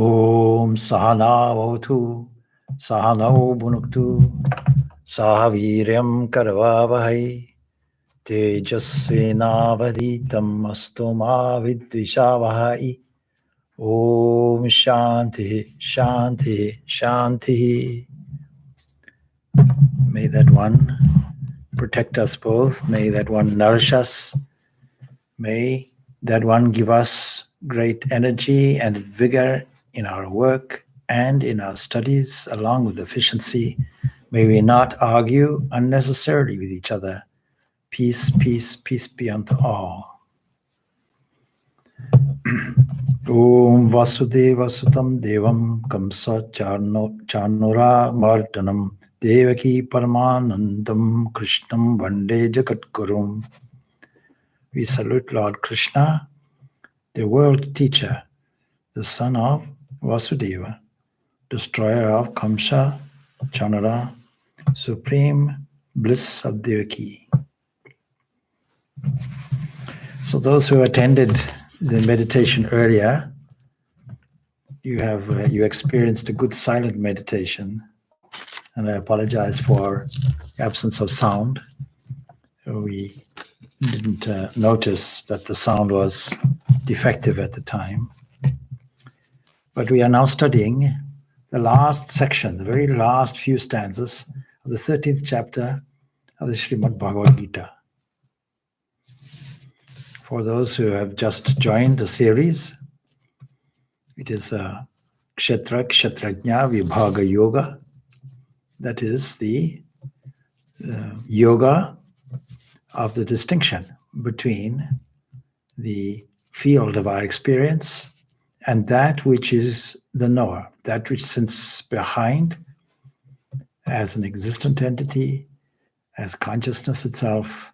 Om Sahana Vavatu Sahano Bhunuktu Sahaviryam Karavavahai Tejasvinavaditam Astoma Vidvishavahai. Om Shanti Shanti Shanti. May that one protect us both. May that one nourish us. May that one give us great energy and vigor in our work and in our studies, along with efficiency. May we not argue unnecessarily with each other. Peace, peace, peace be unto all. Om Vasudeva Sutam Devam Kamsa Chanura Mardanam Devaki Paramanandam Krishnam Vande Jagatgurum. We salute Lord Krishna, the world teacher, the son of Vasudeva, destroyer of Kamsa, Chanara, supreme bliss of Devaki. So those who attended the meditation earlier, you experienced a good silent meditation, and I apologize for the absence of sound. We didn't notice that the sound was defective at the time. But we are now studying the last section, the very last few stanzas of the 13th chapter of the Srimad Bhagavad Gita. For those who have just joined the series, it is Kshetra Kshetrajna Vibhaga Yoga. That is the yoga of the distinction between the field of our experience and that which is the knower, that which sits behind as an existent entity, as consciousness itself,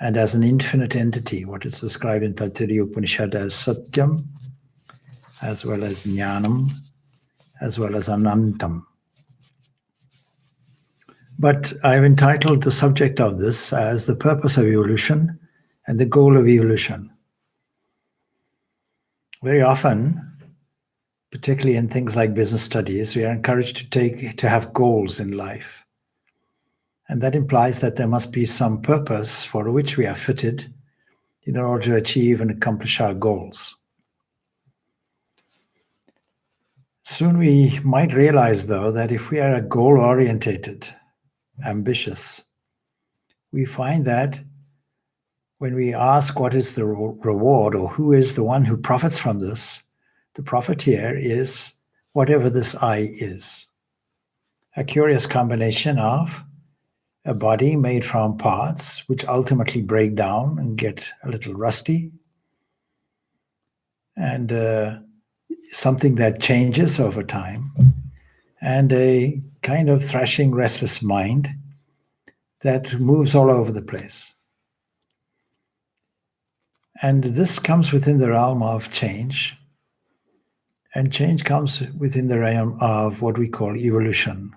and as an infinite entity, what is described in Taittiriya Upanishad as Satyam, as well as Jnanam, as well as Anantam. But I've entitled the subject of this as the purpose of evolution and the goal of evolution. Very often, particularly in things like business studies, we are encouraged to have goals in life. And that implies that there must be some purpose for which we are fitted in order to achieve and accomplish our goals. Soon we might realize, though, that if we are goal-orientated, ambitious, we find that when we ask what is the reward or who is the one who profits from this, the profiteer is whatever this I is. A curious combination of a body made from parts which ultimately break down and get a little rusty, and something that changes over time, and a kind of thrashing, restless mind that moves all over the place. And this comes within the realm of change, and change comes within the realm of what we call evolution.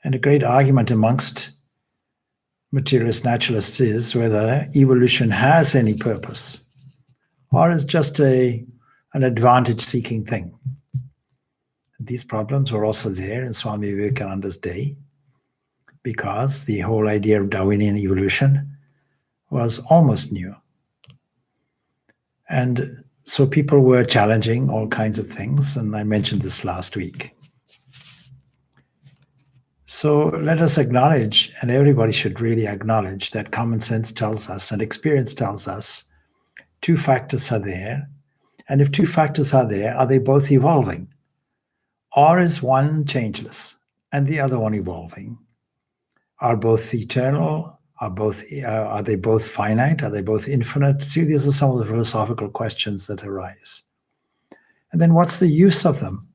And a great argument amongst materialist naturalists is whether evolution has any purpose or is just an advantage-seeking thing. These problems were also there in Swami Vivekananda's day, because the whole idea of Darwinian evolution was almost new. And so people were challenging all kinds of things, and I mentioned this last week. So let us acknowledge, and everybody should really acknowledge, that common sense tells us and experience tells us two factors are there. And if two factors are there, are they both evolving? Or is one changeless and the other one evolving? Are both eternal? Are they both finite? Are they both infinite? See, these are some of the philosophical questions that arise. And then what's the use of them?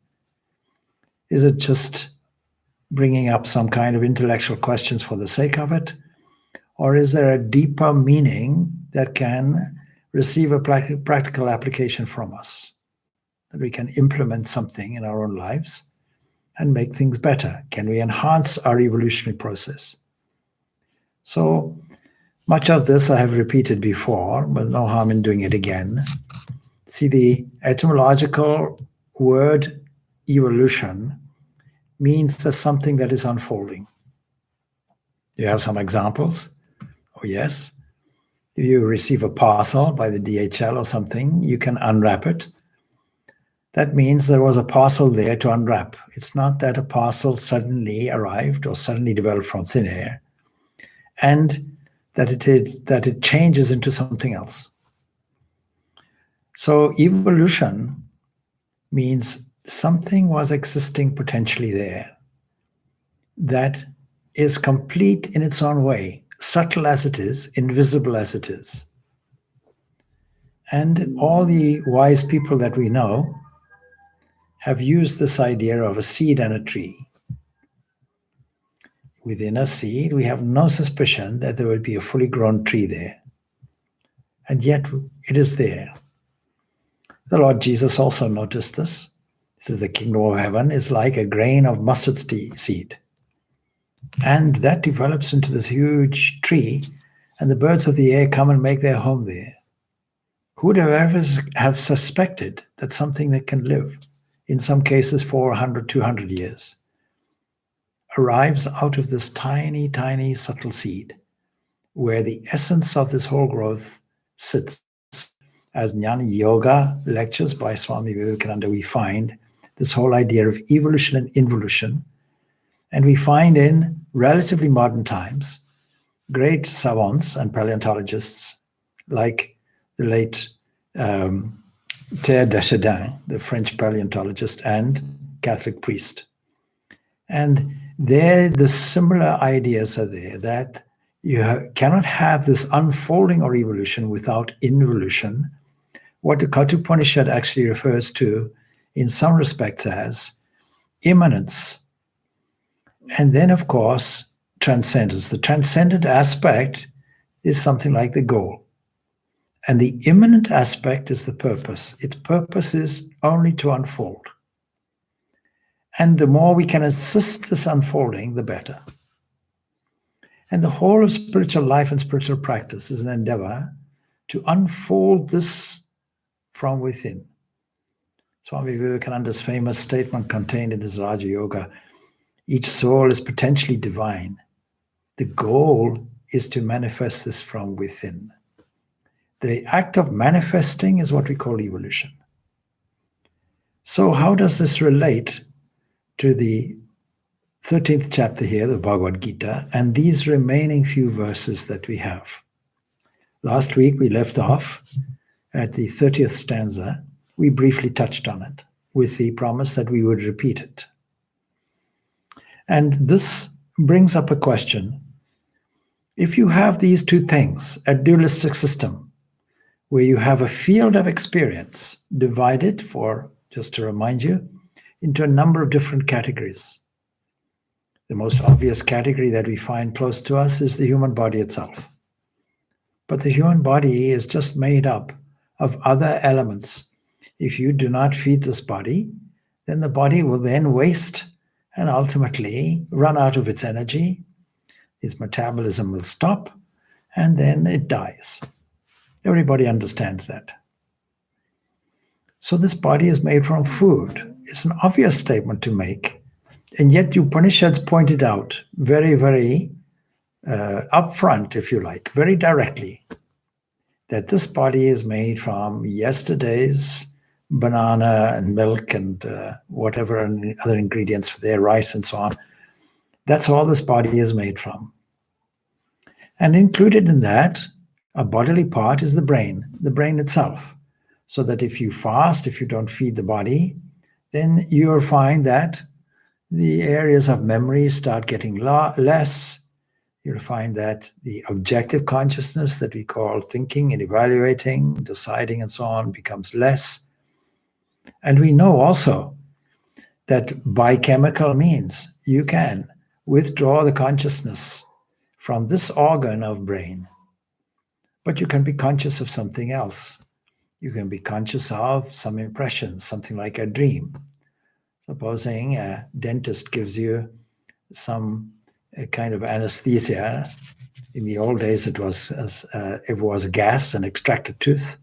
Is it just bringing up some kind of intellectual questions for the sake of it? Or is there a deeper meaning that can receive a practical application from us? That we can implement something in our own lives and make things better? Can we enhance our evolutionary process? So much of this I have repeated before, but no harm in doing it again. See, the etymological word evolution means there's something that is unfolding. Do you have some examples? Oh, yes. If you receive a parcel by the DHL or something, you can unwrap it. That means there was a parcel there to unwrap. It's not that a parcel suddenly arrived or suddenly developed from thin air, and that it changes into something else. So evolution means something was existing potentially there that is complete in its own way, subtle as it is, invisible as it is. And all the wise people that we know have used this idea of a seed and a tree. Within a seed, we have no suspicion that there will be a fully grown tree there. And yet it is there. The Lord Jesus also noticed this. He says the kingdom of heaven is like a grain of mustard seed. And that develops into this huge tree, and the birds of the air come and make their home there. Who would ever have suspected that something that can live, in some cases for 100, 200 years, arrives out of this tiny, tiny, subtle seed, where the essence of this whole growth sits. As Jnana Yoga lectures by Swami Vivekananda, we find this whole idea of evolution and involution. And we find in relatively modern times, great savants and paleontologists like the late Terre Deschedin, the French paleontologist and Catholic priest. And there, the similar ideas are there, that you cannot have this unfolding or evolution without involution, what the Kathopanishad actually refers to in some respects as immanence. And then, of course, transcendence. The transcendent aspect is something like the goal. And the immanent aspect is the purpose. Its purpose is only to unfold. And the more we can assist this unfolding, the better. And the whole of spiritual life and spiritual practice is an endeavor to unfold this from within. Swami Vivekananda's famous statement contained in his Raja Yoga, each soul is potentially divine. The goal is to manifest this from within. The act of manifesting is what we call evolution. So how does this relate to the 13th chapter here, the Bhagavad Gita, and these remaining few verses that we have? Last week we left off at the 30th stanza. We briefly touched on it with the promise that we would repeat it. And this brings up a question. If you have these two things, a dualistic system, where you have a field of experience divided, for, just to remind you, into a number of different categories. The most obvious category that we find close to us is the human body itself. But the human body is just made up of other elements. If you do not feed this body, then the body will then waste and ultimately run out of its energy. Its metabolism will stop, and then it dies. Everybody understands that. So this body is made from food. It's an obvious statement to make, and yet the Upanishads pointed out very, very upfront, if you like, very directly, that this body is made from yesterday's banana and milk and whatever other ingredients for their rice and so on. That's all this body is made from. And included in that, a bodily part is the brain itself. So that if you fast, if you don't feed the body, then you'll find that the areas of memory start getting less. You'll find that the objective consciousness that we call thinking and evaluating, deciding and so on becomes less. And we know also that by chemical means, you can withdraw the consciousness from this organ of brain. But you can be conscious of something else. You can be conscious of some impressions, something like a dream. Supposing a dentist gives you some kind of anesthesia. In the old days, it was a gas, an extracted tooth.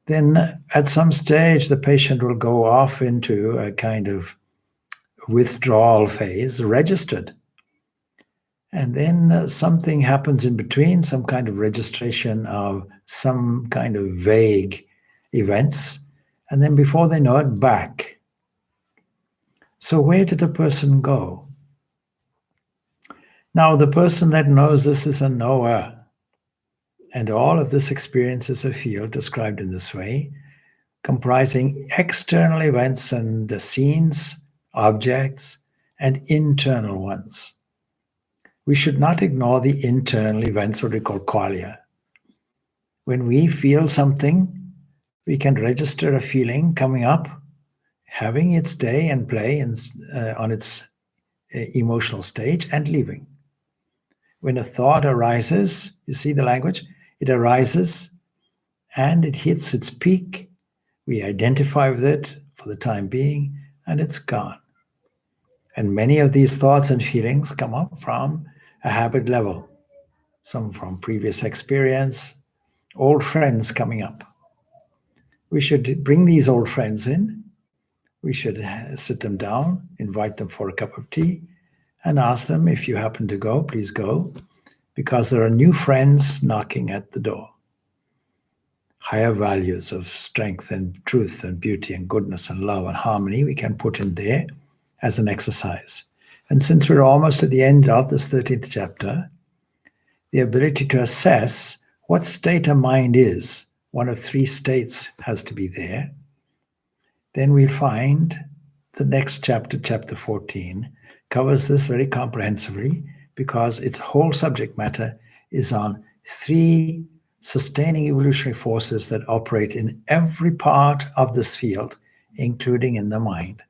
then at some stage the patient will go off into a kind of withdrawal phase, registered. And then something happens in between, some kind of registration of some kind of vague events. And then before they know it, back. So where did the person go? Now, the person that knows this is a knower. And all of this experience is a field described in this way, comprising external events and scenes, objects, and internal ones. We should not ignore the internal events, what we call qualia. When we feel something, we can register a feeling coming up, having its day and play on its emotional stage, and leaving. When a thought arises, you see the language? It arises and it hits its peak. We identify with it for the time being, and it's gone. And many of these thoughts and feelings come up from a habit level, some from previous experience, old friends coming up. We should bring these old friends in. We should sit them down, invite them for a cup of tea, and ask them, if you happen to go, please go, because there are new friends knocking at the door. Higher values of strength and truth and beauty and goodness and love and harmony we can put in there as an exercise. And since we're almost at the end of this 13th chapter, the ability to assess what state a mind is, one of three states has to be there, then we'll find the next chapter, chapter 14, covers this very comprehensively because its whole subject matter is on three sustaining evolutionary forces that operate in every part of this field, including in the mind.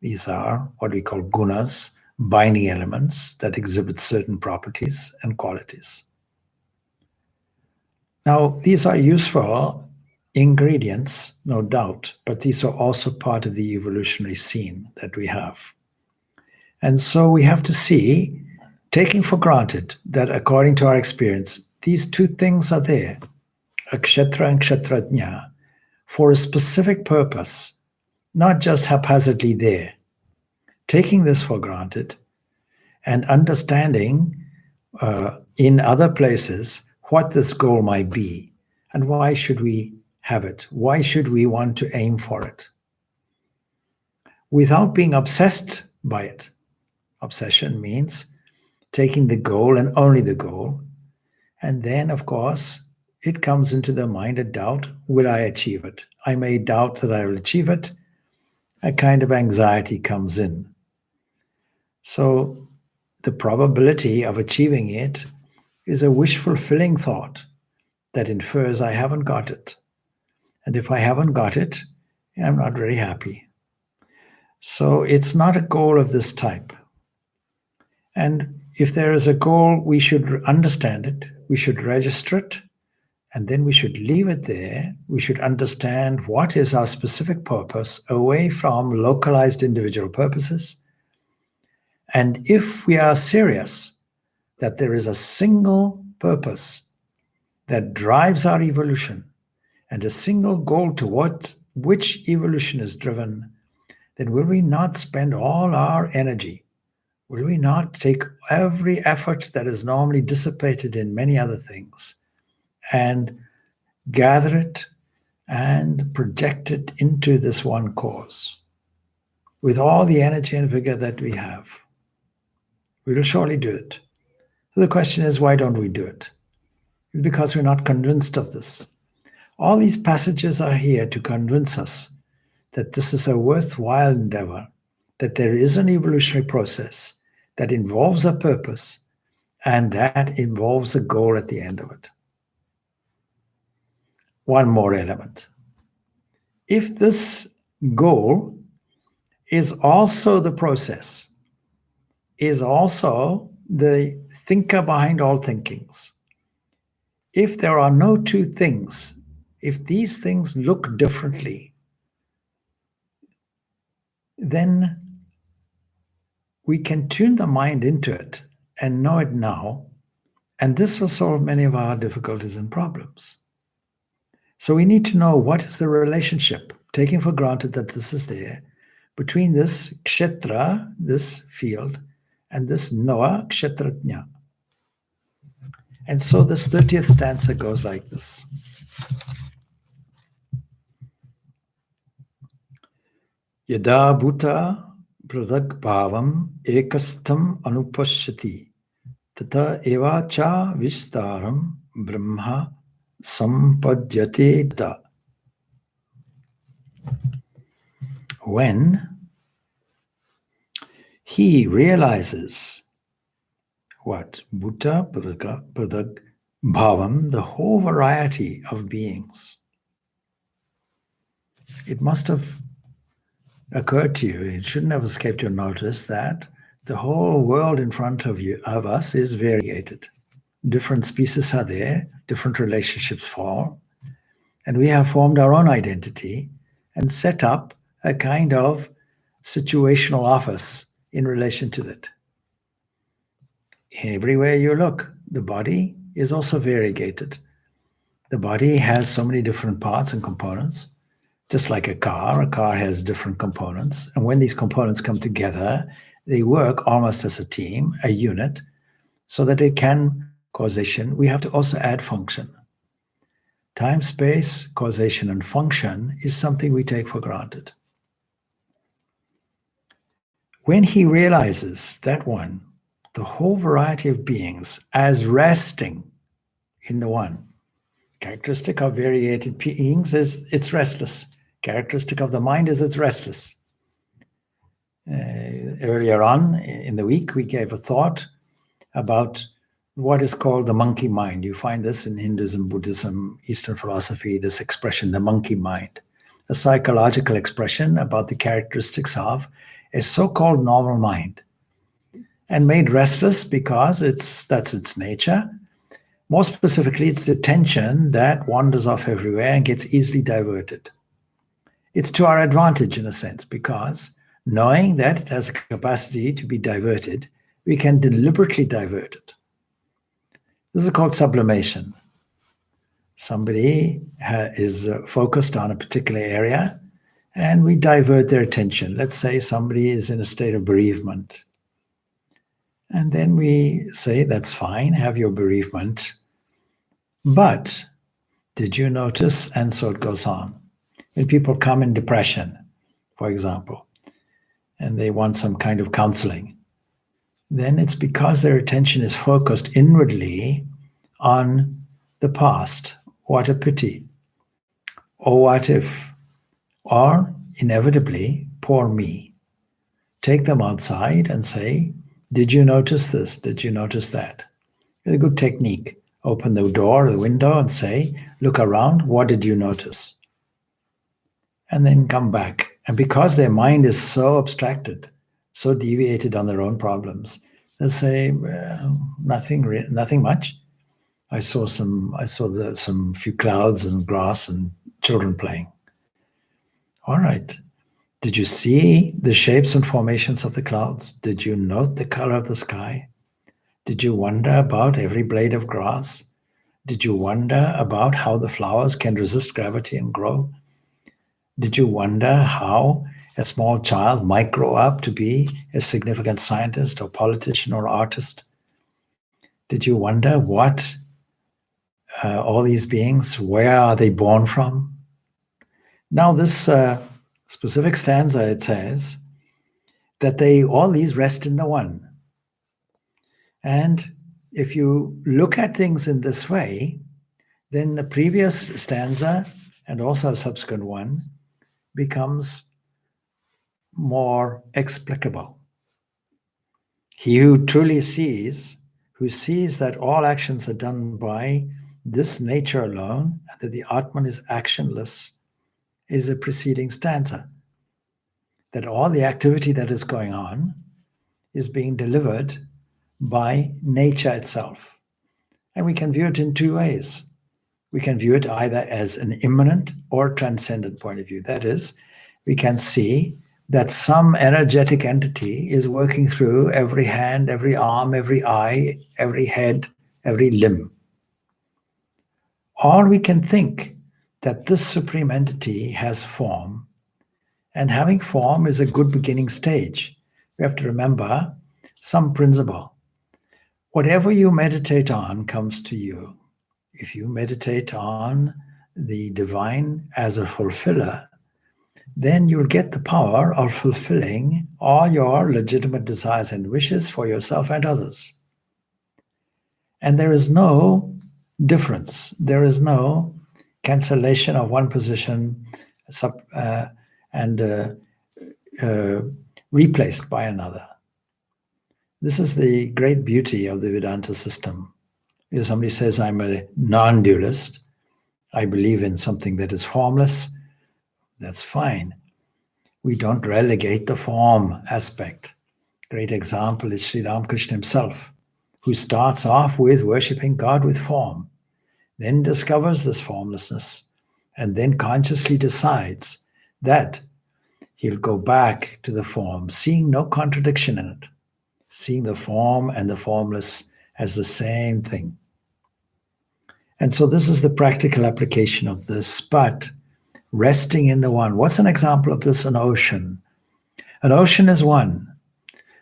These are what we call gunas, binding elements that exhibit certain properties and qualities. Now, these are useful ingredients, no doubt, but these are also part of the evolutionary scene that we have. And so we have to see, taking for granted that according to our experience, these two things are there, a kshetra and kshetrajna, for a specific purpose, not just haphazardly there. Taking this for granted and understanding in other places what this goal might be and why should we have it? Why should we want to aim for it? Without being obsessed by it. Obsession means taking the goal and only the goal. And then, of course, it comes into the mind a doubt, will I achieve it? I may doubt that I will achieve it. A kind of anxiety comes in. So the probability of achieving it is a wish-fulfilling thought that infers I haven't got it. And if I haven't got it, I'm not very happy. So it's not a goal of this type. And if there is a goal, we should understand it, we should register it, and then we should leave it there. We should understand what is our specific purpose away from localized individual purposes. And if we are serious that there is a single purpose that drives our evolution and a single goal toward which evolution is driven, then will we not spend all our energy? Will we not take every effort that is normally dissipated in many other things and gather it and project it into this one cause with all the energy and vigor that we have? We will surely do it. So the question is, why don't we do it? It's because we're not convinced of this. All these passages are here to convince us that this is a worthwhile endeavor, that there is an evolutionary process that involves a purpose and that involves a goal at the end of it. One more element. If this goal is also the process, is also the thinker behind all thinkings, if there are no two things, if these things look differently, then we can tune the mind into it and know it now, and this will solve many of our difficulties and problems. So we need to know what is the relationship, taking for granted that this is there, between this kshetra, this field, and this Noah, kshetrajna. And so this 30th stanza goes like this. Yada bhuta pradag bhavam ekastham anupashyati tata eva cha vistaram brahma sampadyate ta. When he realizes what? Bhuta pradag bhavam, the whole variety of beings. It must have occurred to you, it shouldn't have escaped your notice, that the whole world in front of us is variegated. Different species are there, different relationships form, and we have formed our own identity and set up a kind of situational office in relation to that. Everywhere you look, the body is also variegated. The body has so many different parts and components. Just like a car has different components. And when these components come together, they work almost as a team, a unit, so that it can causation. We have to also add function. Time, space, causation, and function is something we take for granted. When he realizes that one, the whole variety of beings as resting in the one, characteristic of variegated beings is it's restless. Characteristic of the mind is it's restless. Earlier on in the week, we gave a thought about what is called the monkey mind. You find this in Hinduism, Buddhism, Eastern philosophy, this expression, the monkey mind, a psychological expression about the characteristics of a so-called normal mind, and made restless because that's its nature. More specifically, it's the attention that wanders off everywhere and gets easily diverted. It's to our advantage in a sense, because knowing that it has a capacity to be diverted, we can deliberately divert it. This is called sublimation. Somebody is focused on a particular area and we divert their attention. Let's say somebody is in a state of bereavement. And then we say, that's fine, have your bereavement. But did you notice? And so it goes on. When people come in depression, for example, and they want some kind of counseling, then it's because their attention is focused inwardly on the past. What a pity. Or what if? Or inevitably, poor me. Take them outside and say, did you notice this? Did you notice that? It's a good technique. Open the door or the window and say, look around, what did you notice? And then come back. And because their mind is so abstracted, so deviated on their own problems, they'll say, nothing much. I saw some few clouds and grass and children playing. All right. Did you see the shapes and formations of the clouds? Did you note the color of the sky? Did you wonder about every blade of grass? Did you wonder about how the flowers can resist gravity and grow? Did you wonder how a small child might grow up to be a significant scientist or politician or artist? Did you wonder what all these beings, where are they born from? Now this specific stanza, it says that all these rest in the one. And if you look at things in this way, then the previous stanza and also a subsequent one becomes more explicable. He who truly sees, who sees that all actions are done by this nature alone, and that the Atman is actionless, is a preceding stanza. That all the activity that is going on is being delivered by nature itself. And we can view it in two ways. We can view it either as an immanent or transcendent point of view. That is, we can see that some energetic entity is working through every hand, every arm, every eye, every head, every limb. Or we can think that this supreme entity has form, and having form is a good beginning stage. We have to remember some principle. Whatever you meditate on comes to you. If you meditate on the divine as a fulfiller, then you'll get the power of fulfilling all your legitimate desires and wishes for yourself and others. And there is no difference. There is no cancellation of one position and replaced by another. This is the great beauty of the Vedanta system. If somebody says, I'm a non-dualist, I believe in something that is formless, that's fine. We don't relegate the form aspect. Great example is Sri Ramakrishna himself, who starts off with worshipping God with form, then discovers this formlessness, and then consciously decides that he'll go back to the form, seeing no contradiction in it, seeing the form and the formless as the same thing. And so this is the practical application of this, but resting in the one. What's an example of this? An ocean. An ocean is one,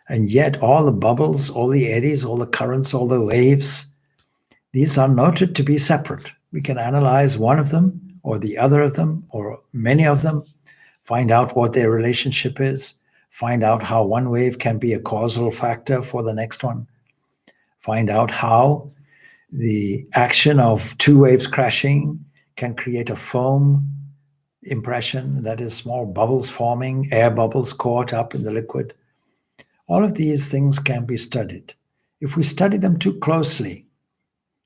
and yet all the bubbles, all the eddies, all the currents, all the waves, these are noted to be separate. We can analyze one of them or the other of them or many of them, find out what their relationship is, find out how one wave can be a causal factor for the next one, find out how the action of two waves crashing can create a foam impression, that is small bubbles forming, air bubbles caught up in the liquid. All of these things can be studied. If we study them too closely,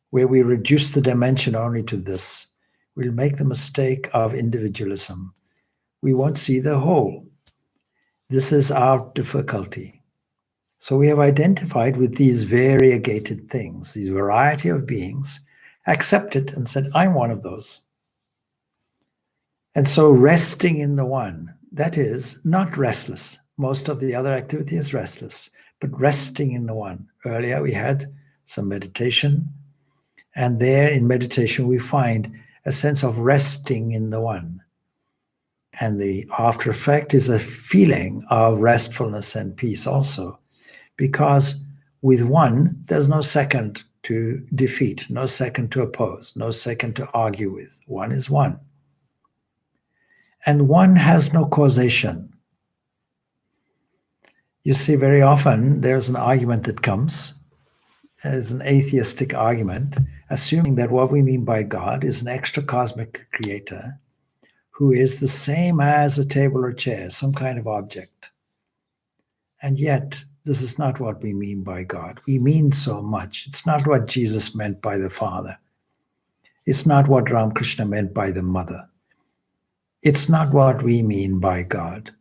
where we reduce the dimension only to this, we'll make the mistake of individualism. We won't see the whole. This is our difficulty. So we have identified with these variegated things, these variety of beings, accepted and said, I'm one of those. And so resting in the one, that is not restless. Most of the other activity is restless, but resting in the one. Earlier we had some meditation, and there in meditation we find a sense of resting in the one. And the after effect is a feeling of restfulness and peace also, because with one, there's no second to defeat, no second to oppose, no second to argue with. One is one. And one has no causation. You see, very often there's an argument that comes as an atheistic argument, assuming that what we mean by God is an extra cosmic creator who is the same as a table or chair, some kind of object. And yet, this is not what we mean by God. We mean so much. It's not what Jesus meant by the Father. It's not what Ramakrishna meant by the Mother. It's not what we mean by God.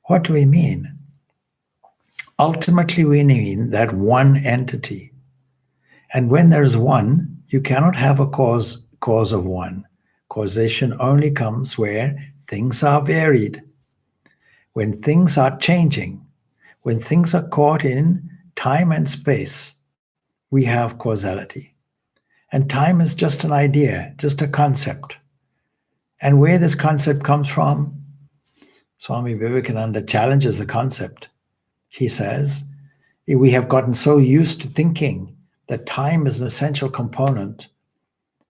What do we mean? Ultimately, we mean that one entity. And when there's one, you cannot have a cause of one. Causation only comes where things are varied, when things are changing, when things are caught in time and space, we have causality. And time is just an idea, just a concept. And where this concept comes from, Swami Vivekananda challenges the concept. He says, we have gotten so used to thinking that time is an essential component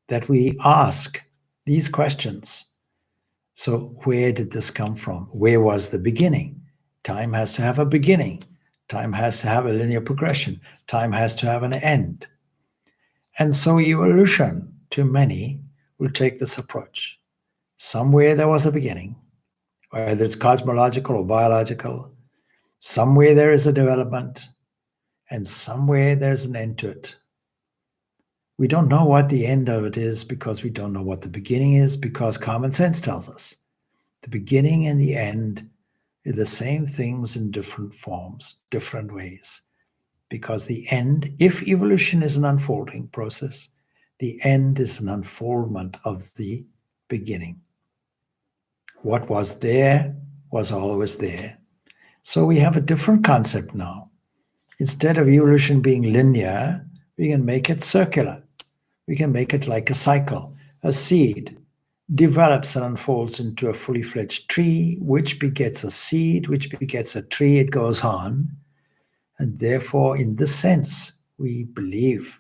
that we ask these questions. So where did this come from? Where was the beginning? Time has to have a beginning. Time has to have a linear progression. Time has to have an end. And so evolution, to many, will take this approach. Somewhere there was a beginning, whether it's cosmological or biological. Somewhere there is a development, and somewhere there's an end to it. We don't know what the end of it is because we don't know what the beginning is, because common sense tells us the beginning and the end are the same things in different forms, different ways. Because the end, if evolution is an unfolding process, the end is an unfoldment of the beginning. What was there was always there. So we have a different concept now. Instead of evolution being linear, we can make it circular. We can make it like a cycle, a seed develops and unfolds into a fully fledged tree, which begets a seed, which begets a tree, it goes on. And therefore, in this sense, we believe,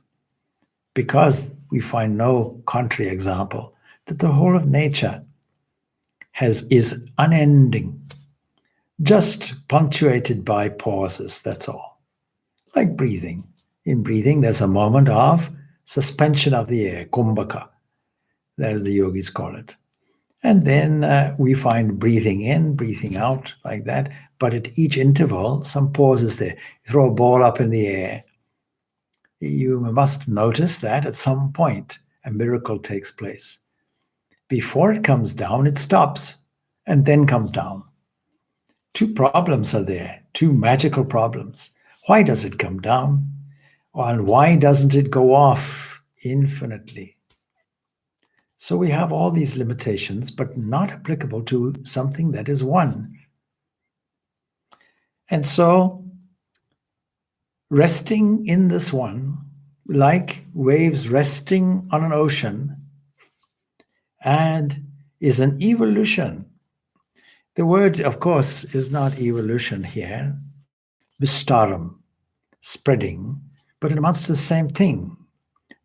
because we find no contrary example, that the whole of nature is unending, just punctuated by pauses, that's all. Like breathing. In breathing, there's a moment of suspension of the air, kumbhaka, as the yogis call it. And then we find breathing in, breathing out, like that. But at each interval, some pauses there. You throw a ball up in the air. You must notice that at some point, a miracle takes place. Before it comes down, it stops and then comes down. Two problems are there, two magical problems. Why does it come down? And why doesn't it go off infinitely? So we have all these limitations, but not applicable to something that is one. And so, resting in this one, like waves resting on an ocean, and is an evolution. The word, of course, is not evolution here, vistaram, spreading, but it amounts to the same thing,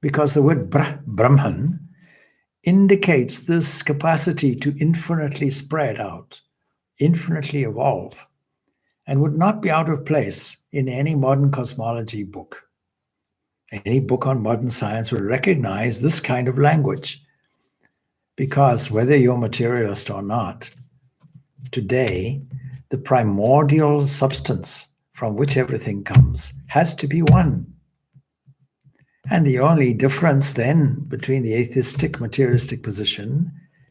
because the word Brahman indicates this capacity to infinitely spread out, infinitely evolve, and would not be out of place in any modern cosmology book. Any book on modern science will recognize this kind of language, because whether you're materialist or not, today, the primordial substance from which everything comes has to be one. And the only difference then between the atheistic materialistic position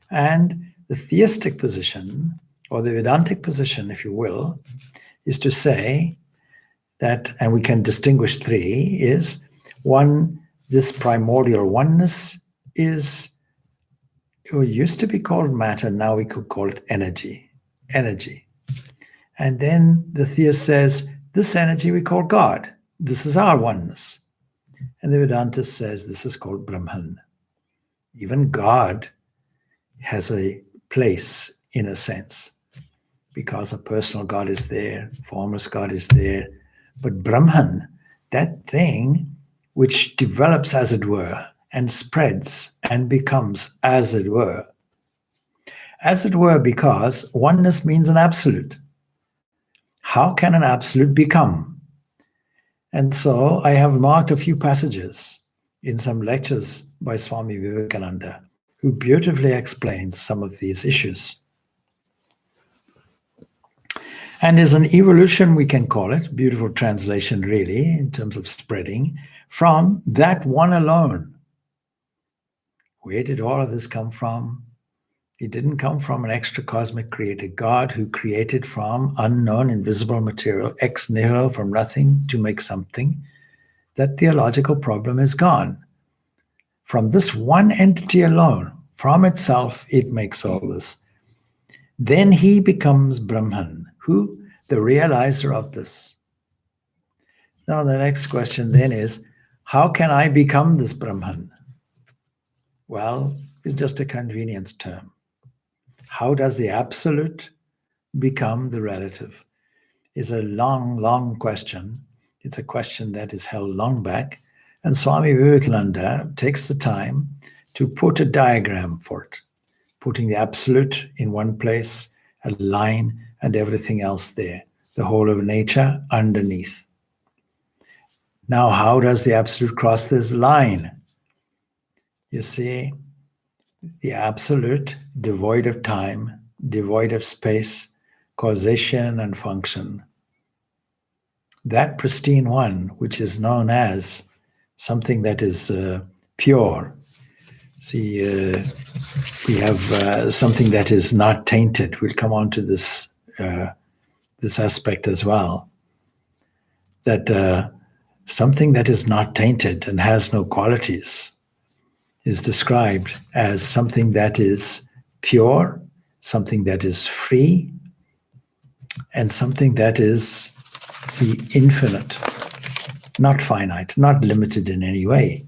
and the theistic position, or the Vedantic position, if you will, is to say that, and we can distinguish three, is one, this primordial oneness is, it used to be called matter, now we could call it energy. Energy. And then the theist says, this energy we call God. This is our oneness. And the Vedanta says this is called Brahman. Even God has a place in a sense, because a personal God is there, formless God is there. But Brahman, that thing which develops as it were, and spreads and becomes as it were. As it were, because oneness means an absolute. How can an absolute become? And so I have marked a few passages in some lectures by Swami Vivekananda, who beautifully explains some of these issues. And as an evolution, we can call it, beautiful translation really, in terms of spreading, from that one alone. Where did all of this come from? It didn't come from an extra cosmic creator God who created from unknown, invisible material, ex nihilo, from nothing to make something. That theological problem is gone. From this one entity alone, from itself, it makes all this. Then he becomes Brahman, who? The realizer of this. Now the next question then is, how can I become this Brahman? Well, it's just a convenience term. How does the absolute become the relative? Is a long, long question. It's a question that is held long back. And Swami Vivekananda takes the time to put a diagram for it, putting the absolute in one place, a line, and everything else there, the whole of nature underneath. Now, how does the absolute cross this line? You see, the absolute, devoid of time, devoid of space, causation and function. That pristine one, which is known as something that is pure. See, we have something that is not tainted. We'll come on to this this aspect as well. That something that is not tainted and has no qualities is described as something that is pure, something that is free, and something that is, see, infinite, not finite, not limited in any way.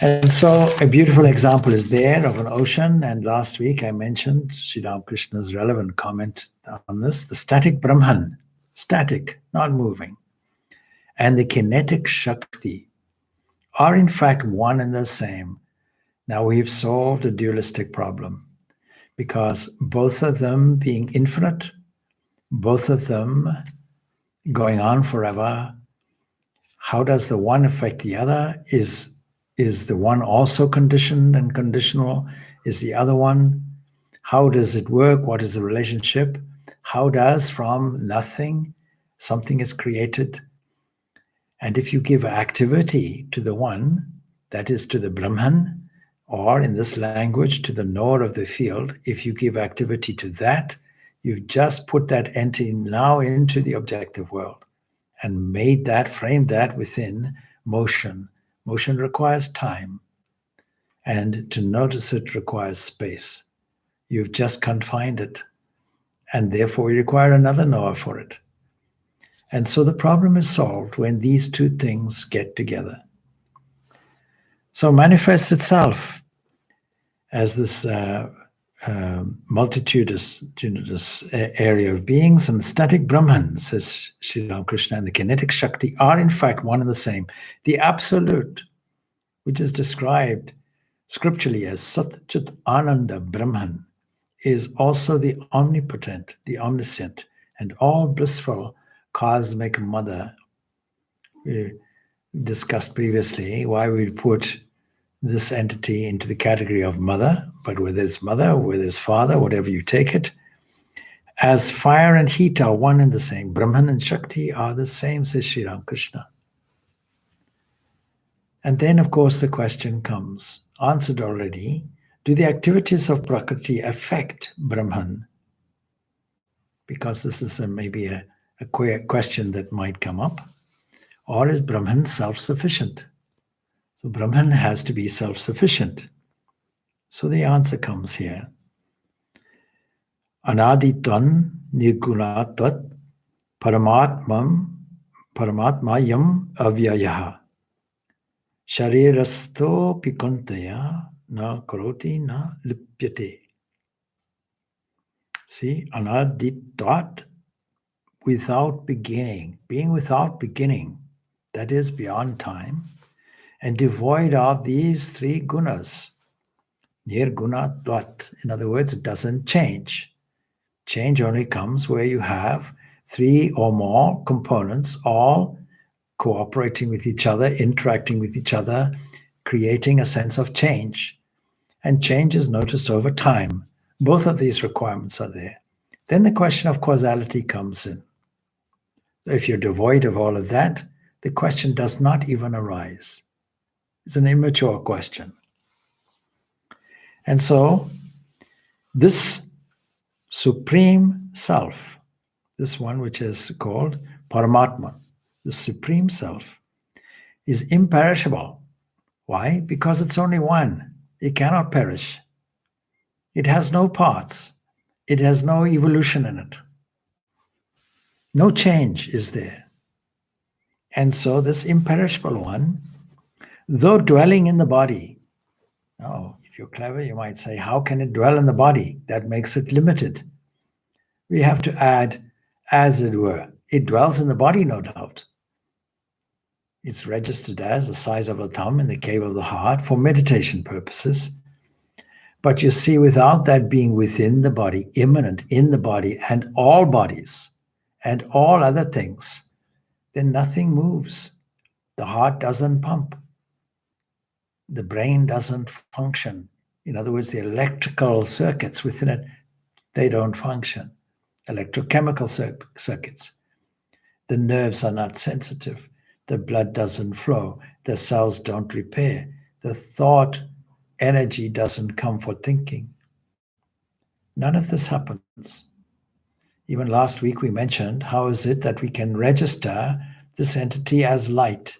And so a beautiful example is there of an ocean. And last week I mentioned Sri Ramakrishna's relevant comment on this, the static Brahman, static, not moving, and the kinetic Shakti are in fact one and the same. Now we've solved a dualistic problem because both of them being infinite, both of them going on forever, how does the one affect the other? Is the one also conditioned and conditional? Is the other one? How does it work? What is the relationship? How does from nothing something is created? And if you give activity to the one, that is to the Brahman, or in this language, to the knower of the field, if you give activity to that, you've just put that entity now into the objective world and made that, framed that within motion. Motion requires time, and to notice it requires space. You've just confined it, and therefore you require another knower for it. And so the problem is solved when these two things get together. So it manifests itself as this multitudinous area of beings, and the static Brahman, says Sri Ramakrishna, and the kinetic Shakti are in fact one and the same. The absolute, which is described scripturally as Sat Chit Ananda Brahman, is also the omnipotent, the omniscient, and all blissful cosmic mother. We discussed previously why we put this entity into the category of mother, but whether it's mother, whether it's father, whatever you take it, as fire and heat are one and the same, Brahman and Shakti are the same, says Sri Ramakrishna. And then, of course, the question comes, answered already, do the activities of Prakriti affect Brahman? Because this is maybe a question that might come up. Or is Brahman self-sufficient? So Brahman has to be self-sufficient. So the answer comes here. Anaditvan nirgunatvat paramatmayam avyayaha sharirasto pikantaya na karoti na lipyate. See, anaditvat, without beginning, being without beginning, that is beyond time, and devoid of these three gunas. Nirgunatvat, in other words, it doesn't change. Change only comes where you have three or more components all cooperating with each other, interacting with each other, creating a sense of change. And change is noticed over time. Both of these requirements are there. Then the question of causality comes in. If you're devoid of all of that, the question does not even arise. It's an immature question. And so this supreme self, this one which is called Paramatma, the supreme self, is imperishable. Why? Because it's only one. It cannot perish. It has no parts. It has no evolution in it. No change is there. And so this imperishable one, though dwelling in the body, now if you're clever, you might say, how can it dwell in the body? That makes it limited. We have to add, as it were. It dwells in the body, no doubt. It's registered as the size of a thumb in the cave of the heart for meditation purposes. But you see, without that being within the body, immanent in the body and all bodies and all other things, then nothing moves. The heart doesn't pump. The brain doesn't function. In other words, the electrical circuits within it, they don't function. Electrochemical circuits. The nerves are not sensitive. The blood doesn't flow. The cells don't repair. The thought energy doesn't come for thinking. None of this happens. Even last week we mentioned, how is it that we can register this entity as light,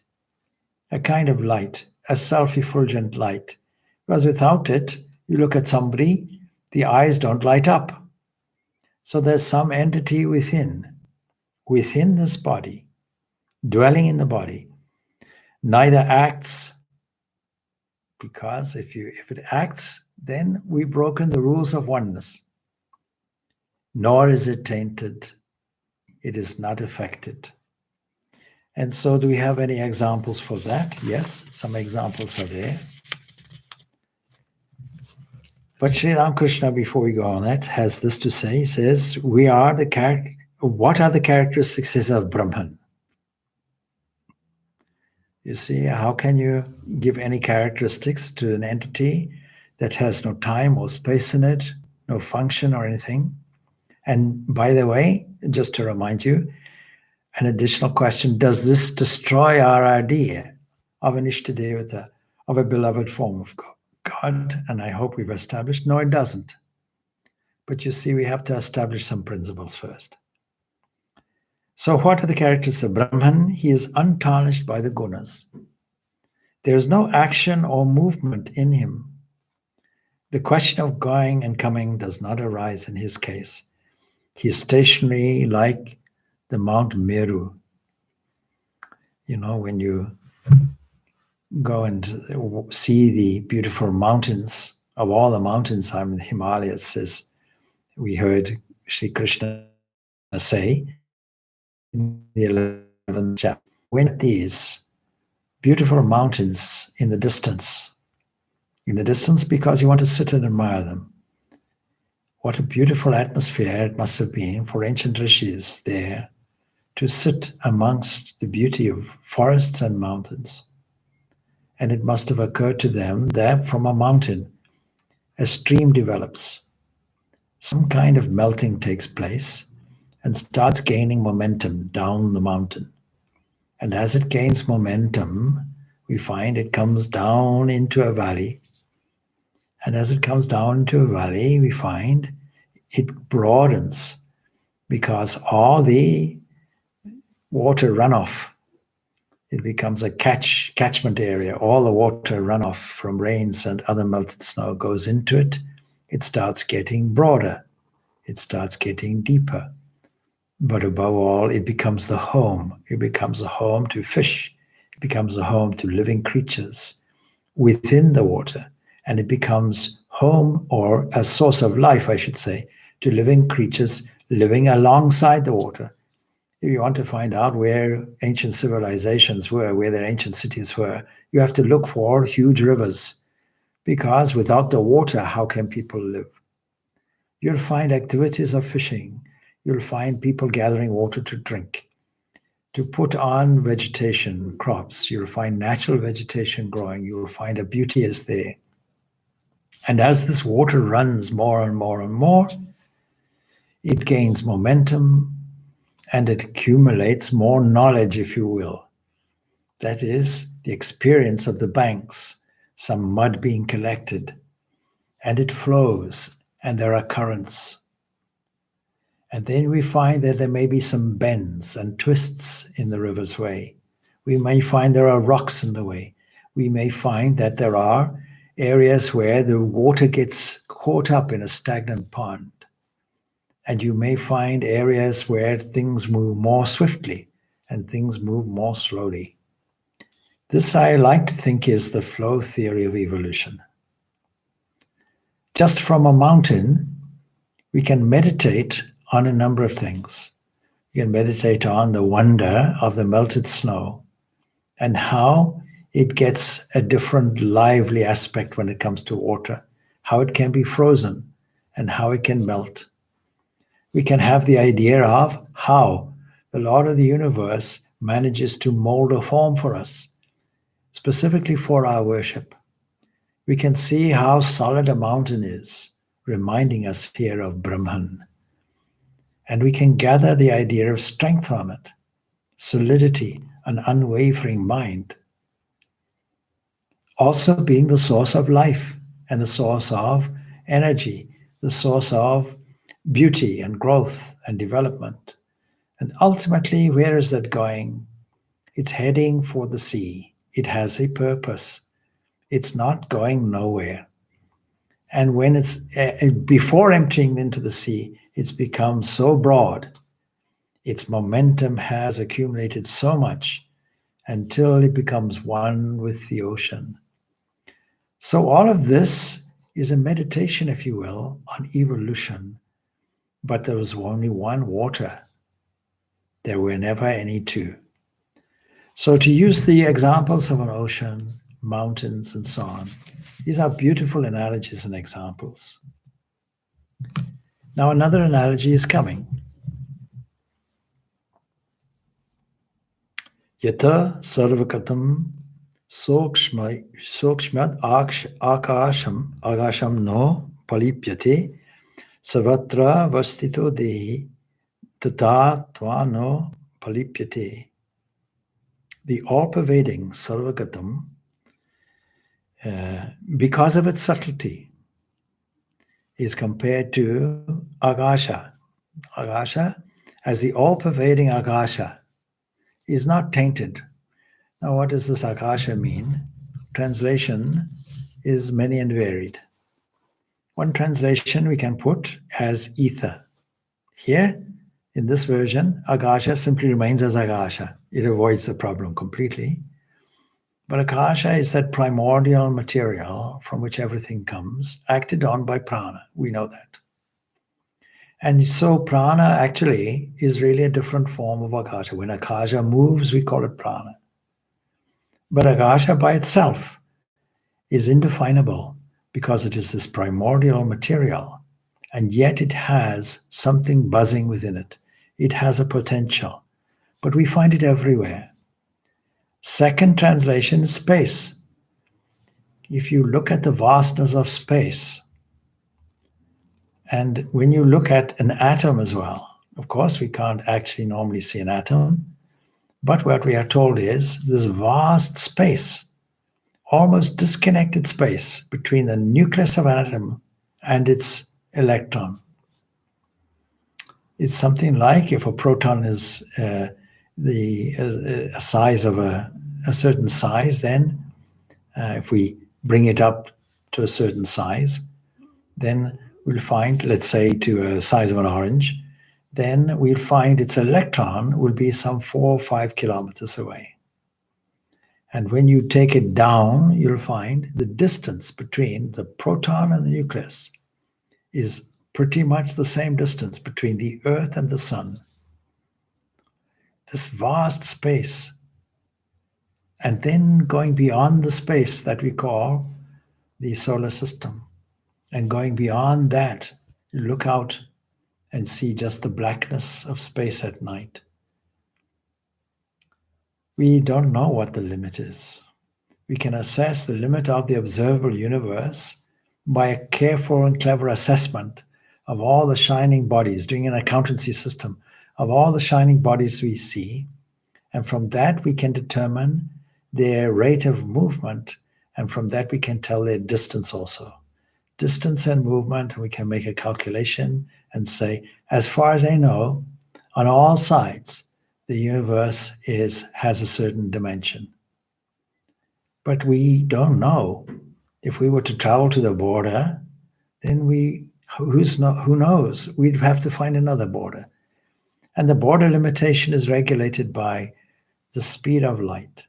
a kind of light, a self-effulgent light? Because without it, you look at somebody, the eyes don't light up. So there's some entity within this body, dwelling in the body, neither acts, because if it acts, then we've broken the rules of oneness. Nor is it tainted. It is not affected. And so do we have any examples for that? Yes, some examples are there. But Sri Ramakrishna, before we go on that, has this to say. He says, what are the characteristics of Brahman? You see, how can you give any characteristics to an entity that has no time or space in it, no function or anything? And by the way, just to remind you, an additional question, does this destroy our idea of an Ishtadevata, of a beloved form of God? And I hope we've established, no, it doesn't. But you see, we have to establish some principles first. So what are the characteristics of Brahman? He is untarnished by the gunas. There is no action or movement in him. The question of going and coming does not arise in his case. He is stationary like the Mount Meru. You know, when you go and see the beautiful mountains, of all the mountains I'm in the Himalayas, as we heard Sri Krishna say in the 11th chapter, when these beautiful mountains in the distance because you want to sit and admire them. What a beautiful atmosphere it must have been for ancient rishis there to sit amongst the beauty of forests and mountains. And it must have occurred to them that from a mountain, a stream develops. Some kind of melting takes place and starts gaining momentum down the mountain. And as it gains momentum, we find it comes down into a valley. And as it comes down into a valley, we find it broadens because all the water runoff, it becomes a catchment area. All the water runoff from rains and other melted snow goes into it. It starts getting broader. It starts getting deeper. But above all, it becomes the home. It becomes a home to fish. It becomes a home to living creatures within the water. And it becomes home, or a source of life, I should say, to living creatures living alongside the water. If you want to find out where ancient civilizations were, where their ancient cities were, you have to look for huge rivers, because without the water, how can people live? You'll find activities of fishing. You'll find people gathering water to drink, to put on vegetation, crops. You'll find natural vegetation growing. You will find a beauty is there. And as this water runs more and more and more, it gains momentum and it accumulates more knowledge, if you will. That is the experience of the banks, some mud being collected, and it flows, and there are currents. And then we find that there may be some bends and twists in the river's way. We may find there are rocks in the way. We may find that there are areas where the water gets caught up in a stagnant pond. And you may find areas where things move more swiftly and things move more slowly. This, I like to think, is the flow theory of evolution. Just from a mountain, we can meditate on a number of things. We can meditate on the wonder of the melted snow and how it gets a different lively aspect when it comes to water, how it can be frozen and how it can melt. We can have the idea of how the Lord of the universe manages to mold a form for us, specifically for our worship. We can see how solid a mountain is, reminding us here of Brahman. And we can gather the idea of strength from it, solidity, an unwavering mind. Also being the source of life and the source of energy, the source of beauty and growth and development. And ultimately, where is that going? It's heading for the sea. It has a purpose. It's not going nowhere. And when it's before emptying into the sea, it's become so broad. Its momentum has accumulated so much until it becomes one with the ocean. So all of this is a meditation, if you will, on evolution. But there was only one water. There were never any two. So to use the examples of an ocean, mountains, and so on, these are beautiful analogies and examples. Now another analogy is coming. Yata sarvakatam sokshmat akasham no palipyate sarvatra vastito dehi tata tva no palipyate. The all-pervading sarvagatam, because of its subtlety, is compared to Akasha. Akasha, as the all-pervading Akasha, is not tainted. Now, what does this Akasha mean? Translation is many and varied. One translation we can put as ether. Here, in this version, Akasha simply remains as Akasha. It avoids the problem completely. But Akasha is that primordial material from which everything comes, acted on by prana. We know that. And so prana actually is really a different form of Akasha. When Akasha moves, we call it prana. But Akasha by itself is indefinable because it is this primordial material, and yet it has something buzzing within it. It has a potential, but we find it everywhere. Second translation is space. If you look at the vastness of space, and when you look at an atom as well, of course we can't actually normally see an atom, but what we are told is this vast space, almost disconnected space between the nucleus of an atom and its electron. It's something like if a proton is a size of a certain size, then if we bring it up to a certain size, then we'll find, let's say to a size of an orange, then we'll find its electron will be some 4 or 5 kilometers away. And when you take it down, you'll find the distance between the proton and the nucleus is pretty much the same distance between the Earth and the sun. This vast space. And then going beyond the space that we call the solar system. And going beyond that, you look out and see just the blackness of space at night. We don't know what the limit is. We can assess the limit of the observable universe by a careful and clever assessment of all the shining bodies, doing an accountancy system of all the shining bodies we see. And from that, we can determine their rate of movement. And from that, we can tell their distance also. Distance and movement, and we can make a calculation and say, as far as I know, on all sides, the universe has a certain dimension. But we don't know. If we were to travel to the border, then who knows? We'd have to find another border. And the border limitation is regulated by the speed of light,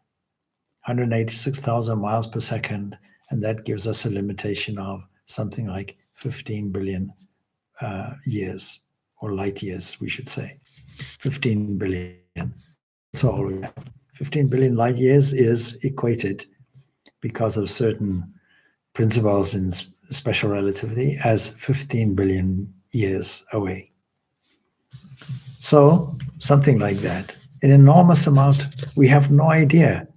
186,000 miles per second, and that gives us a limitation of something like 15 billion years, or light years, we should say. 15 billion. That's all we have. 15 billion light years is equated, because of certain principles in special relativity, as 15 billion years away. So something like that. An enormous amount. We have no idea.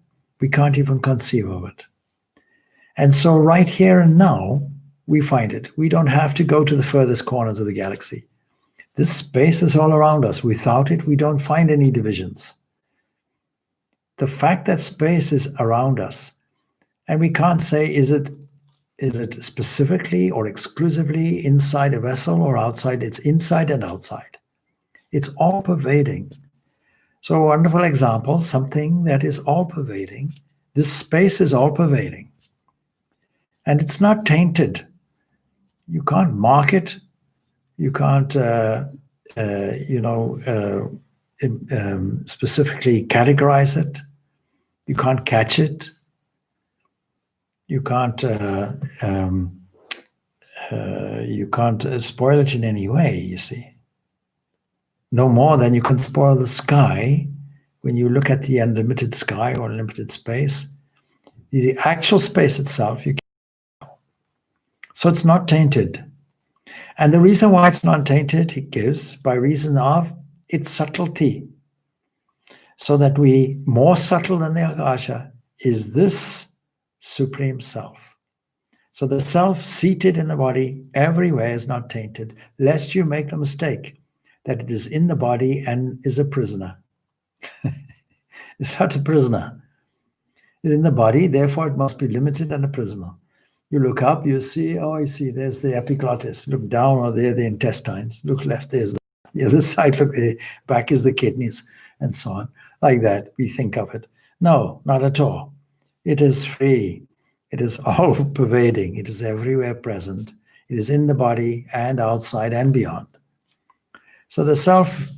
We can't even conceive of it. And so right here and now, we find it. We don't have to go to the furthest corners of the galaxy. This space is all around us. Without it, we don't find any divisions. The fact that space is around us, and we can't say, is it specifically or exclusively inside a vessel or outside? It's inside and outside. It's all pervading. So a wonderful example, something that is all pervading. This space is all pervading. And it's not tainted. You can't mark it. You can't, specifically categorize it. You can't catch it. You can't spoil it in any way, you see. No more than you can spoil the sky when you look at the unlimited sky or unlimited space. The actual space itself, so it's not tainted. And the reason why it's not tainted, he gives, by reason of its subtlety. So that more subtle than the Akasha is this Supreme Self. So the self seated in the body everywhere is not tainted, lest you make the mistake that it is in the body and is a prisoner. It's not a prisoner. It's in the body, therefore it must be limited and a prisoner. You look up, you see, oh, I see, there's the epiglottis. Look down, oh, there the intestines. Look left, there's the other side. Look, the back is the kidneys, and so on. Like that, we think of it. No, not at all. It is free. It is all-pervading. It is everywhere present. It is in the body and outside and beyond. So the self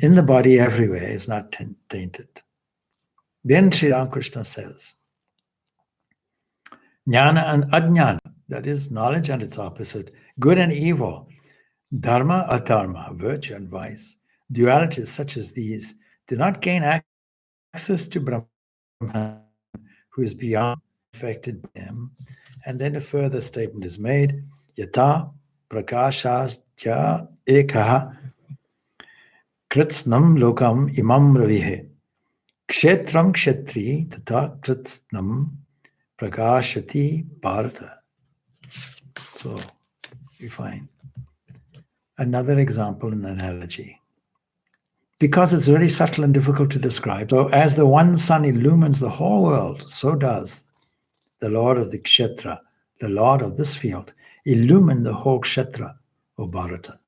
in the body everywhere is not tainted. Then Sri Ramakrishna says, Jnana and Ajnana, that is knowledge and its opposite, good and evil, dharma, adharma, virtue and vice, dualities such as these, do not gain access to Brahman, who is beyond affected by him. And then a further statement is made, Yata prakasha cha ekaha kritsnam lokam imam ravihe kshetram kshetri tata kritsnam prakashati bharata. So we find another example in analogy. Because it's very subtle and difficult to describe. So as the one sun illumines the whole world, so does the Lord of the Kshetra, the Lord of this field, illumine the whole Kshetra, O Bharata.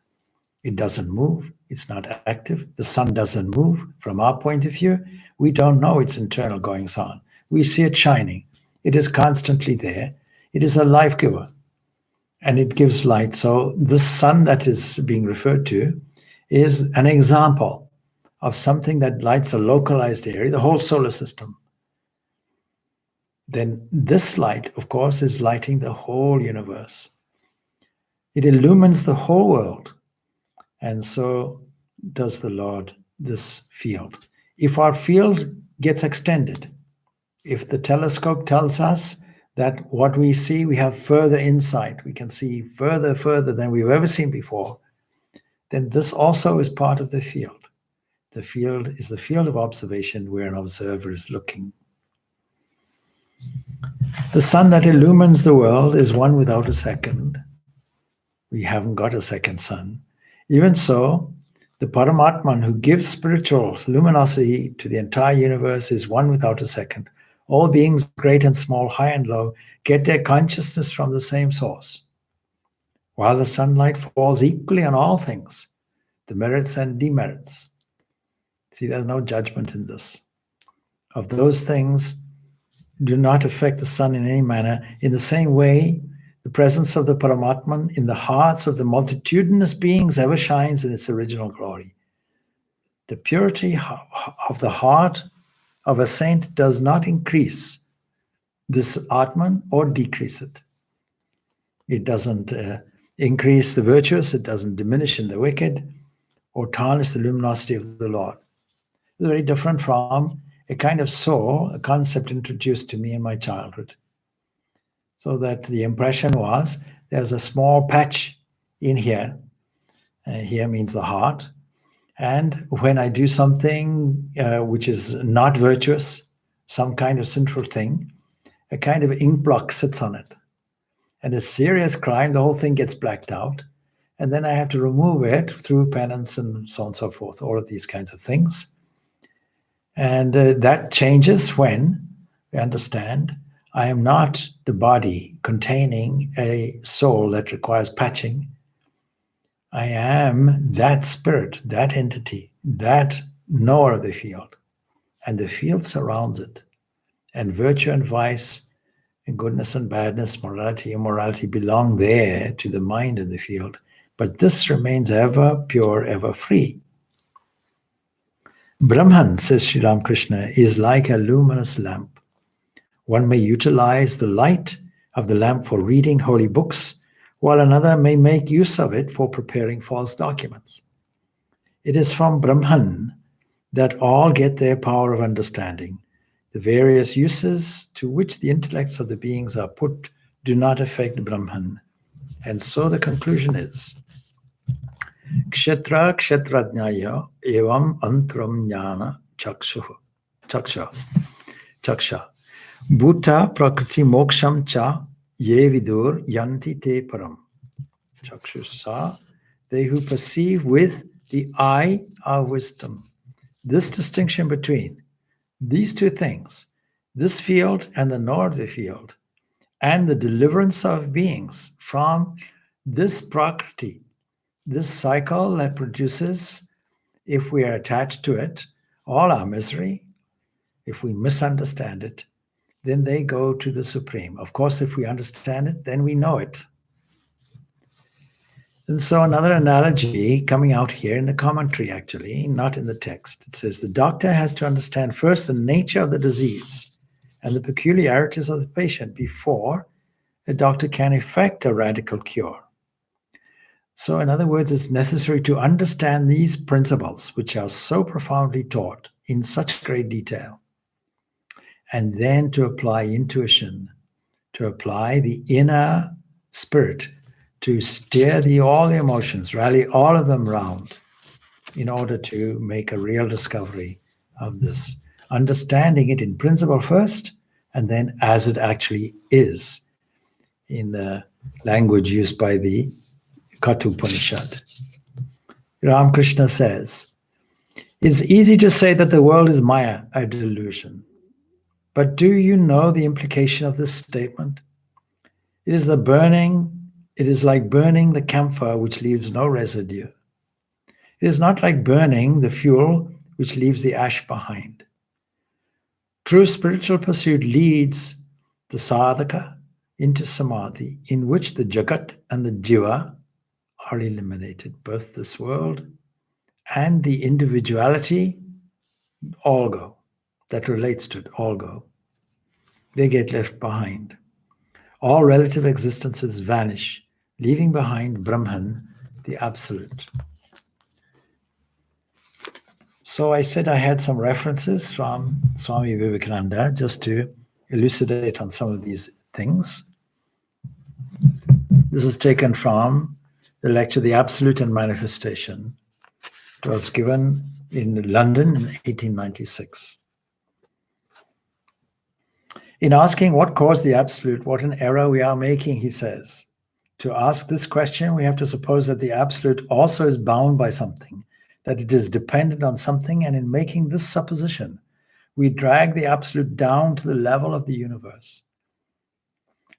It doesn't move. It's not active. The sun doesn't move. From our point of view, we don't know its internal goings on. We see it shining. It is constantly there. It is a life giver. And it gives light. So this sun that is being referred to is an example of something that lights a localized area, the whole solar system. Then this light, of course, is lighting the whole universe. It illumines the whole world. And so does the Lord this field. If our field gets extended, if the telescope tells us that what we see, we have further insight, we can see further than we've ever seen before, then this also is part of the field. The field is the field of observation where an observer is looking. The sun that illumines the world is one without a second. We haven't got a second sun. Even so, the Paramatman who gives spiritual luminosity to the entire universe is one without a second. All beings, great and small, high and low, get their consciousness from the same source. While the sunlight falls equally on all things, the merits and demerits. See, there's no judgment in this. Of those things do not affect the sun in any manner. In the same way, the presence of the Paramatman in the hearts of the multitudinous beings ever shines in its original glory. The purity of the heart of a saint does not increase this Atman or decrease it. It doesn't increase the virtuous, it doesn't diminish in the wicked, or tarnish the luminosity of the Lord. It's very different from a kind of soul, a concept introduced to me in my childhood. So that the impression was there's a small patch in here. Here means the heart. And when I do something which is not virtuous, some kind of sinful thing, a kind of ink block sits on it. And a serious crime, the whole thing gets blacked out. And then I have to remove it through penance and so on and so forth, all of these kinds of things. And that changes when we understand I am not the body containing a soul that requires patching. I am that spirit, that entity, that knower of the field. And the field surrounds it. And virtue and vice, and goodness and badness, morality, immorality belong there to the mind of the field. But this remains ever pure, ever free. Brahman, says Sri Ramakrishna, is like a luminous lamp. One may utilize the light of the lamp for reading holy books, while another may make use of it for preparing false documents. It is from Brahman that all get their power of understanding. The various uses to which the intellects of the beings are put do not affect Brahman. And so the conclusion is, Kshetra kshetrajnaya evam antram jnana chaksha bhuta prakriti moksham cha ye vidur yanti te param. Chakshusa, they who perceive with the eye are wisdom. This distinction between these two things, this field and the northern field, and the deliverance of beings from this prakriti, this cycle that produces, if we are attached to it, all our misery, if we misunderstand it, then they go to the Supreme. Of course, if we understand it, then we know it. And so another analogy coming out here in the commentary, actually, not in the text. It says the doctor has to understand first the nature of the disease and the peculiarities of the patient before a doctor can effect a radical cure. So in other words, it's necessary to understand these principles, which are so profoundly taught in such great detail, and then to apply intuition, to apply the inner spirit, to steer all the emotions, rally all of them round in order to make a real discovery of this, understanding it in principle first, and then as it actually is in the language used by the Kathopanishad. Ramakrishna says, it's easy to say that the world is Maya, a delusion. But do you know the implication of this statement? It is like burning the camphor which leaves no residue. It is not like burning the fuel which leaves the ash behind. True spiritual pursuit leads the sadhaka into samadhi, in which the jagat and the jiva are eliminated. Both this world and the individuality all go. That relates to it, all go. They get left behind. All relative existences vanish, leaving behind Brahman, the absolute. So I said I had some references from Swami Vivekananda just to elucidate on some of these things. This is taken from the lecture, The Absolute and Manifestation. It was given in London in 1896. In asking what caused the Absolute, what an error we are making, he says. To ask this question, we have to suppose that the Absolute also is bound by something, that it is dependent on something, and in making this supposition, we drag the Absolute down to the level of the universe.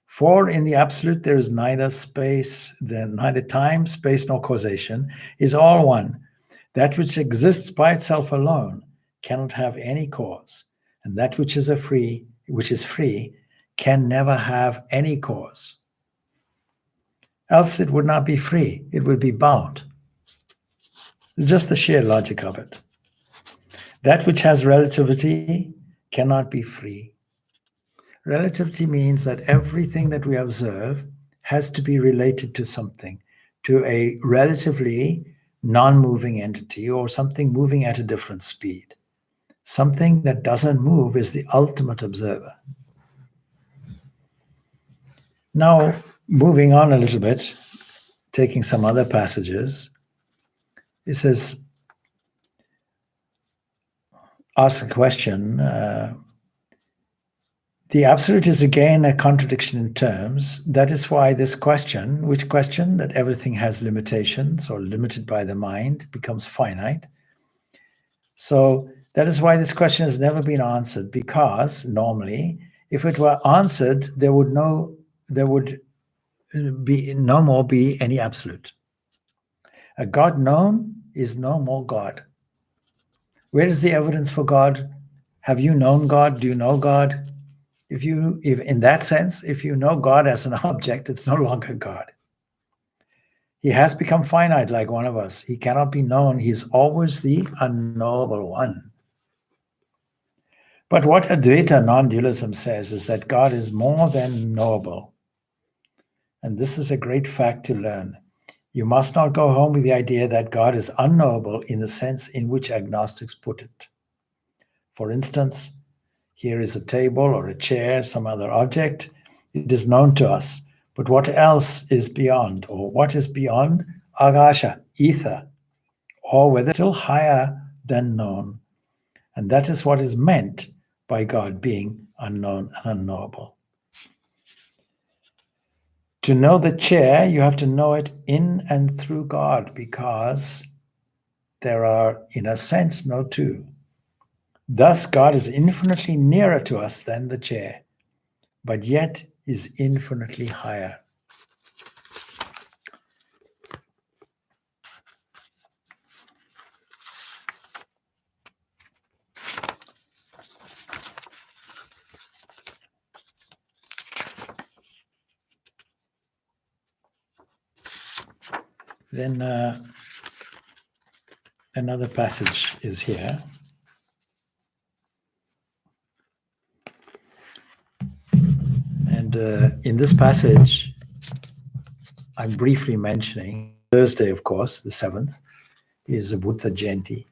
For in the Absolute, there is neither time, space, nor causation, is all one. That which exists by itself alone cannot have any cause, and that which is free can never have any cause. Else it would not be free, it would be bound. It's just the sheer logic of it. That which has relativity cannot be free. Relativity means that everything that we observe has to be related to something, to a relatively non-moving entity or something moving at a different speed. Something that doesn't move is the ultimate observer. Now, moving on a little bit, taking some other passages, it says, ask a question. The Absolute is again a contradiction in terms. That is why this question, which question that everything has limitations or limited by the mind, becomes finite. So that is why this question has never been answered, because normally, if it were answered, there would no more be any Absolute. A God known is no more God. Where is the evidence for God? Have you known God? Do you know God? If in that sense, if you know God as an object, it's no longer God. He has become finite like one of us. He cannot be known. He's always the unknowable one. But what Advaita non-dualism says is that God is more than knowable. And this is a great fact to learn. You must not go home with the idea that God is unknowable in the sense in which agnostics put it. For instance, here is a table or a chair, some other object. It is known to us. But what else is beyond? Or what is beyond? Agasha, ether, or whether still higher than known. And that is what is meant by God being unknown and unknowable. To know the chair, you have to know it in and through God, because there are, in a sense, no two. Thus, God is infinitely nearer to us than the chair, but yet is infinitely higher. Then another passage is here. And in this passage, I'm briefly mentioning Thursday, of course, the 7th, is a Buddha Jayanti.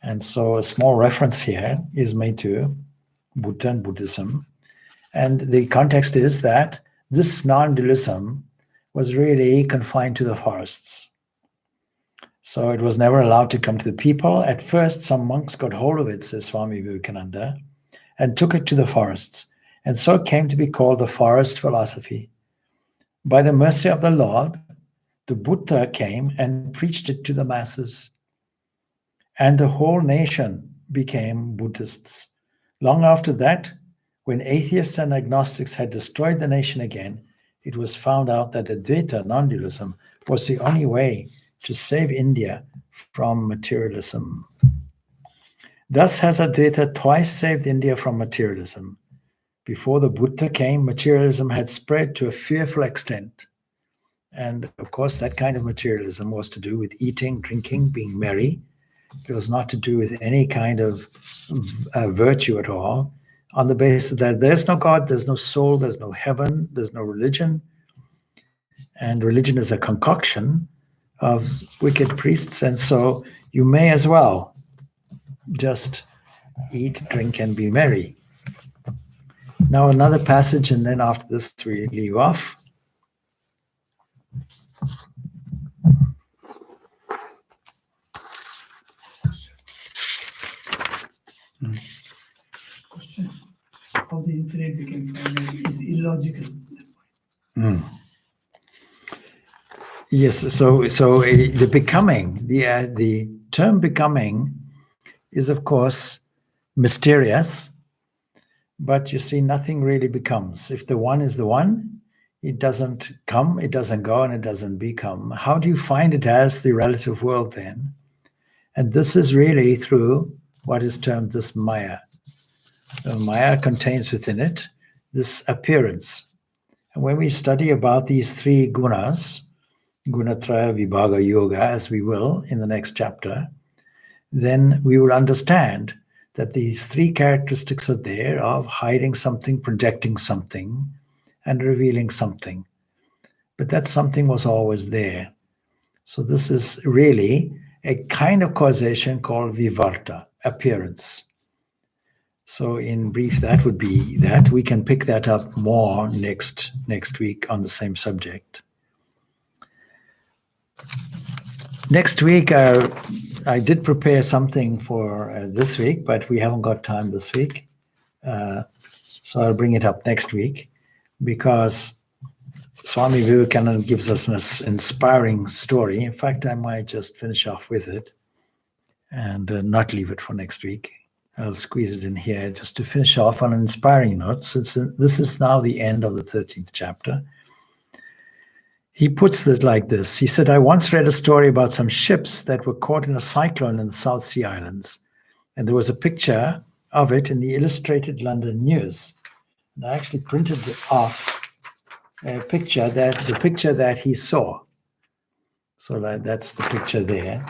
And so a small reference here is made to Buddha and Buddhism. And the context is that this non-dualism was really confined to the forests. So it was never allowed to come to the people. At first, some monks got hold of it, says Swami Vivekananda, and took it to the forests. And so it came to be called the forest philosophy. By the mercy of the Lord, the Buddha came and preached it to the masses. And the whole nation became Buddhists. Long after that, when atheists and agnostics had destroyed the nation again, it was found out that Advaita non-dualism was the only way to save India from materialism. Thus has Advaita twice saved India from materialism. Before the Buddha came, materialism had spread to a fearful extent. And of course, that kind of materialism was to do with eating, drinking, being merry. It was not to do with any kind of virtue at all, on the basis that there's no God, there's no soul, there's no heaven, there's no religion. And religion is a concoction of wicked priests. And so you may as well just eat, drink, and be merry. Now another passage, and then after this we leave off. Question: how the infinite became finite is illogical. Yes, so the becoming, the term becoming is of course mysterious, but you see, nothing really becomes. If the one is the one, it doesn't come, it doesn't go, and it doesn't become. How do you find it as the relative world then? And this is really through what is termed this Maya. Maya contains within it this appearance. And when we study about these three gunas, Gunatraya Vibhaga Yoga, as we will in the next chapter, then we will understand that these three characteristics are there of hiding something, projecting something, and revealing something. But that something was always there. So this is really a kind of causation called vivarta, appearance. So in brief, that would be that. We can pick that up more next week on the same subject. Next week, I did prepare something for this week, but we haven't got time this week. So I'll bring it up next week, because Swami Vivekananda gives us an inspiring story. In fact, I might just finish off with it and not leave it for next week. I'll squeeze it in here just to finish off on an inspiring note, since this is now the end of the 13th chapter. He puts it like this. He said, I once read a story about some ships that were caught in a cyclone in the South Sea Islands. And there was a picture of it in the Illustrated London News. And I actually printed off the picture that he saw. So that's the picture there.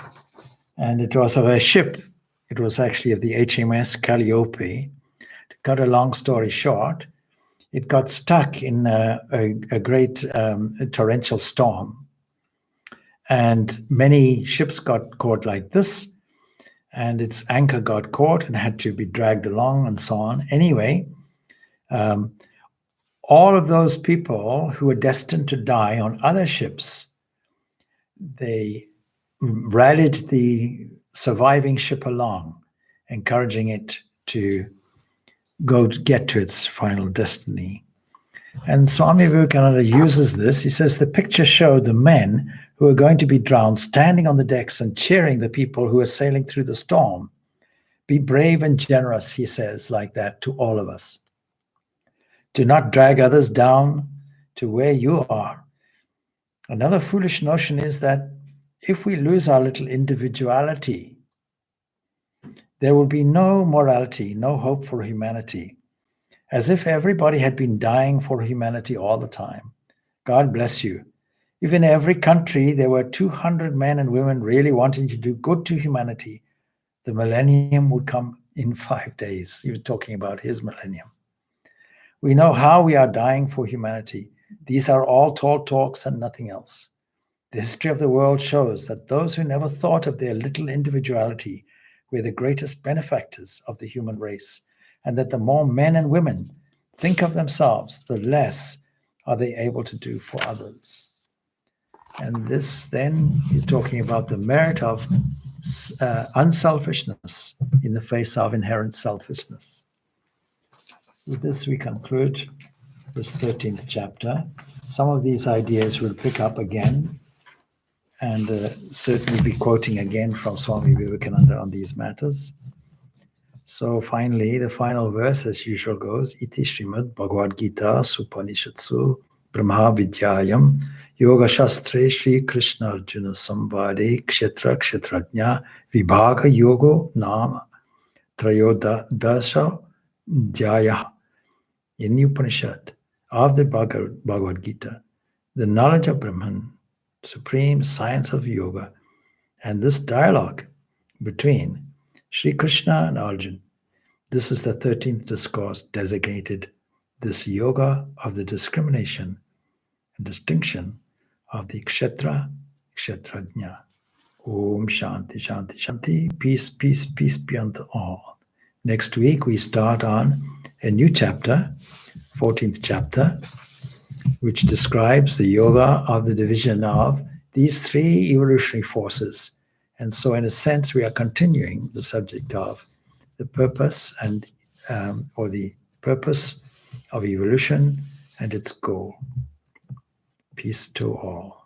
And it was of a ship. It was actually of the HMS Calliope. cut a long story short, it got stuck in a great torrential storm. And many ships got caught like this, and its anchor got caught and had to be dragged along and so on. Anyway, all of those people who were destined to die on other ships, they rallied the surviving ship along, encouraging it to get to its final destiny. And Swami Vivekananda uses this. He says the picture showed the men who were going to be drowned standing on the decks and cheering the people who were sailing through the storm. Be brave and generous, he says, like that to all of us. Do not drag others down to where you are. Another foolish notion is that if we lose our little individuality, there will be no morality, no hope for humanity, as if everybody had been dying for humanity all the time. God bless you. If in every country there were 200 men and women really wanting to do good to humanity, the millennium would come in 5 days. You're talking about his millennium. We know how we are dying for humanity. These are all tall talks and nothing else. The history of the world shows that those who never thought of their little individuality were the greatest benefactors of the human race, and that the more men and women think of themselves, the less are they able to do for others. And this then is talking about the merit of unselfishness in the face of inherent selfishness. With this, we conclude this 13th chapter. Some of these ideas we'll pick up again and certainly be quoting again from Swami Vivekananda on these matters. So finally, the final verse as usual goes, Iti Srimad Bhagavad Gita Supanishatsu Brahma Vidyayam Yoga Shastre Shri Krishna Arjuna Samvade Kshetra Kshetrajna Vibhaga Yogo Nama Trayodasha Dhyaya. In the Upanishad of the Bhagavad Gita, the knowledge of Brahman, supreme science of yoga, and this dialogue between Sri Krishna and Arjuna, this is the 13th discourse designated this yoga of the discrimination and distinction of the Kshetra, Kshetrajna. Om Shanti, Shanti, Shanti. Peace, peace, peace be unto all. Next week we start on a new chapter, 14th chapter, which describes the yoga of the division of these three evolutionary forces. And so in a sense, we are continuing the subject of the purpose and or the purpose of evolution and its goal. Peace to all.